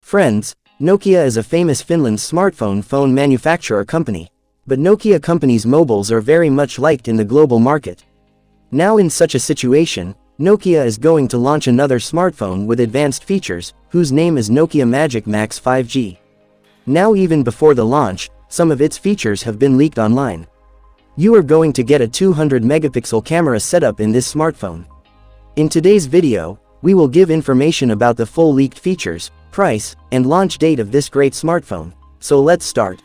Friends, Nokia is a famous Finland smartphone phone manufacturer company. But Nokia company's mobiles are very much liked in the global market. Now in such a situation, Nokia is going to launch another smartphone with advanced features, whose name is Nokia Magic Max 5G. Now even before the launch, some of its features have been leaked online. You are going to get a 200 megapixel camera setup in this smartphone. In today's video, we will give information about the full leaked features, price, and launch date of this great smartphone. So let's start.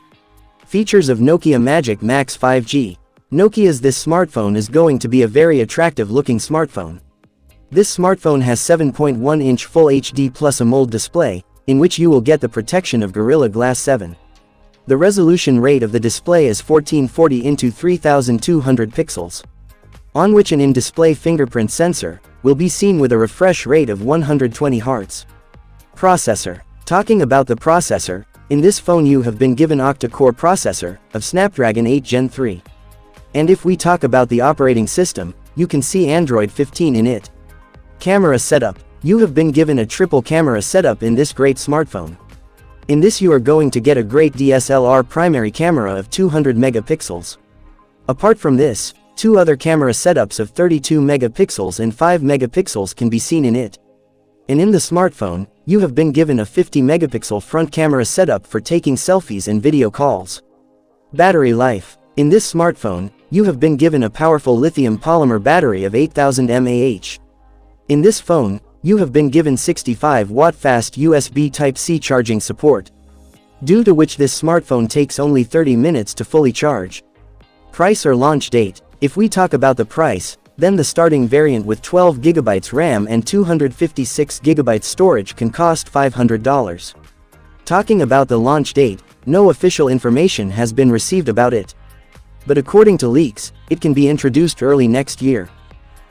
Features of Nokia Magic Max 5G. Nokia's this smartphone is going to be a very attractive looking smartphone. This smartphone has 7.1-inch Full HD plus AMOLED display, in which you will get the protection of Gorilla Glass 7. The resolution rate of the display is 1440 into 3200 pixels, on which an in-display fingerprint sensor will be seen with a refresh rate of 120 Hz. Processor. Talking about the processor, in this phone you have been given octa-core processor of Snapdragon 8 Gen 3. And if we talk about the operating system, you can see Android 15 in it. Camera setup. You have been given a triple camera setup in this great smartphone. In this you are going to get a great DSLR primary camera of 200 megapixels. Apart from this, two other camera setups of 32 megapixels and 5 megapixels can be seen in it. And in the smartphone, you have been given a 50 megapixel front camera setup for taking selfies and video calls. Battery life. In this smartphone, you have been given a powerful lithium polymer battery of 8000 mAh. In this phone, you have been given 65-watt fast USB Type-C charging support, due to which this smartphone takes only 30 minutes to fully charge. Price or launch date. If we talk about the price, then the starting variant with 12GB RAM and 256GB storage can cost $500. Talking about the launch date, no official information has been received about it. But according to leaks, it can be introduced early next year.